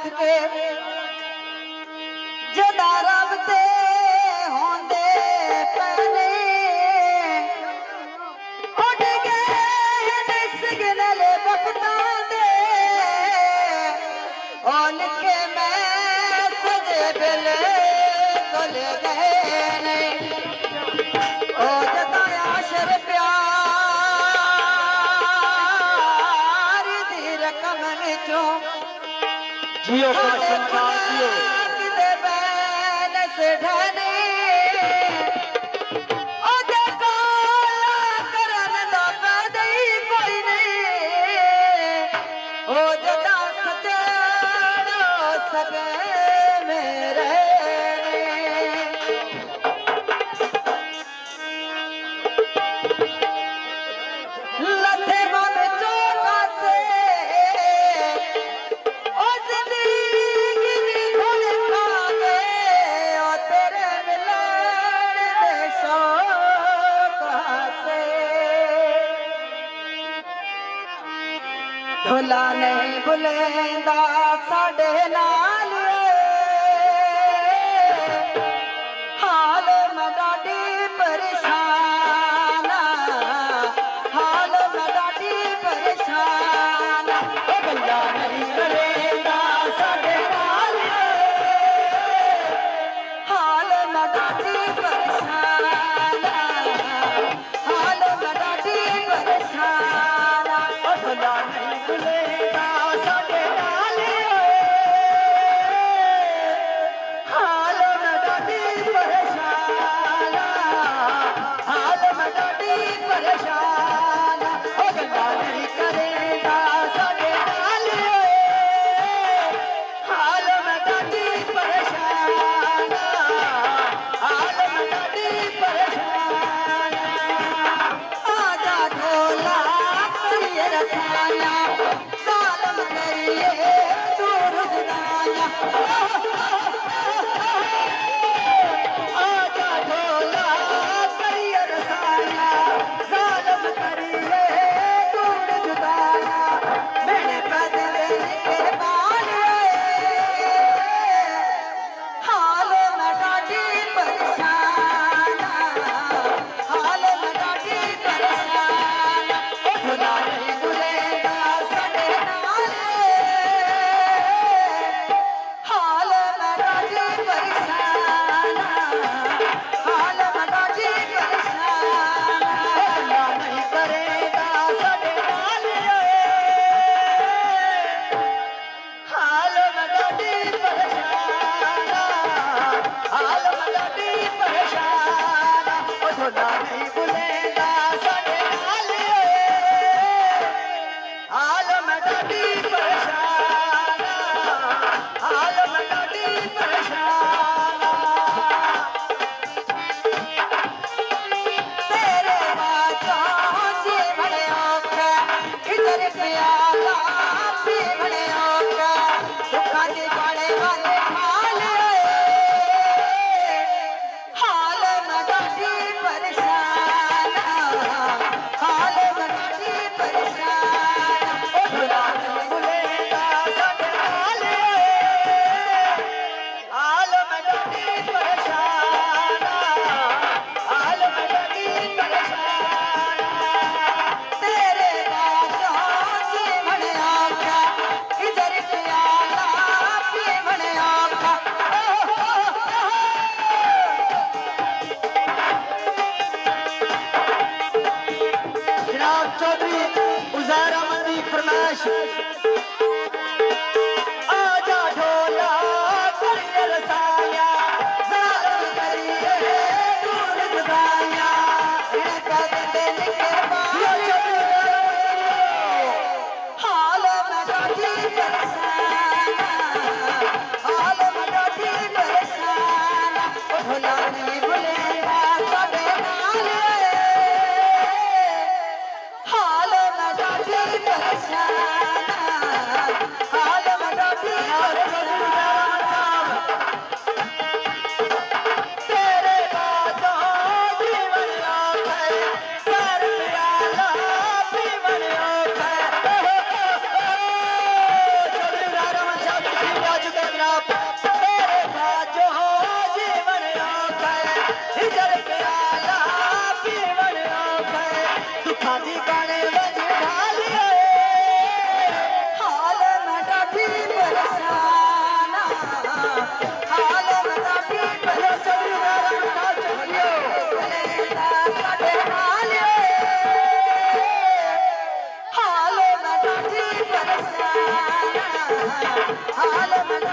रख के जदा रब ते होंदे पैने उड़ गए सिग्नल वक्तां दे ओल के मैं सजे बेले खुल गए ने ओ जदा आशर प्यार दी रकम विचों जियो कासिम खान जियो किते बैन सिढने ओदे कोला करन दा पैदा ही कोई नहीं ओ जदा सजड़ो सके मेरे लथे बम चोका से ओ जिंदगी दी घुल खा गए ओ तेरे मिलन दे शौक से ढोला नहीं भुलेंदा साडे नाल हाल मैं डाडी परेशान हाल मैं डाडी परेशान ओ गल्ला नहीं करेंदा साडे नाल हाल मैं डाडी परेशान हाल मैं डाडी परेशान ओ ढोला नहीं भुलेंदा साडे नाल हाल मैं डाडी परेशान हाल मैं डाडी परेशान ओ गल्ला नहीं करेगा साडे नाल हाल मैं डाडी परेशान हाल मैं डाडी परेशान आजा ढोला करिए रसाया सालम करिए दूर जुदाया आजा ढोला करिए रसाया सालम करिए दूर जुदाया मेरे बदले के बाल हाल मैं डाडी परेशान हाल मैं डाडी परेशान ओ ढोला नहीं भुलेगा साडे नाल हाल मैं डाडी परेशान हाल मैं डाडी परेशान ढोला नहीं करेगा साडे नाल हाल मैं डाडी परेशान हाल मैं डाडी परेशान ओ ढोला नहीं भुलेगा साडे नाल हाल मैं डाडी परेशान हाल मैं डाडी परेशान तेरे बातों से बड़े औखा इधर प्याला भी बड़े औखा दुखा दे बड़े वाले हाल मैं डाडी परेशान हाल मैं डाडी परेशान ओ ढोला नहीं भुलेगा साडे नाल हाल मैं डाडी परेशान हाल मैं डाडी परेशान तेरे बातों से बड़े औखा इधर प्याला भी बड़े औखा जनाब चौधरी उजैर अहमद की फरमाइश आजा ढोला करिए रसाया सालम करिए दूर जुदाया इन्हें कद दिल के बाल हाल मैं डाडी परेशान हाल मैं डाडी परेशान ओ ढोला नहीं भुलेगा साडे नाल हाल मैं डाडी परेशान ਹਾਲ ਮਨ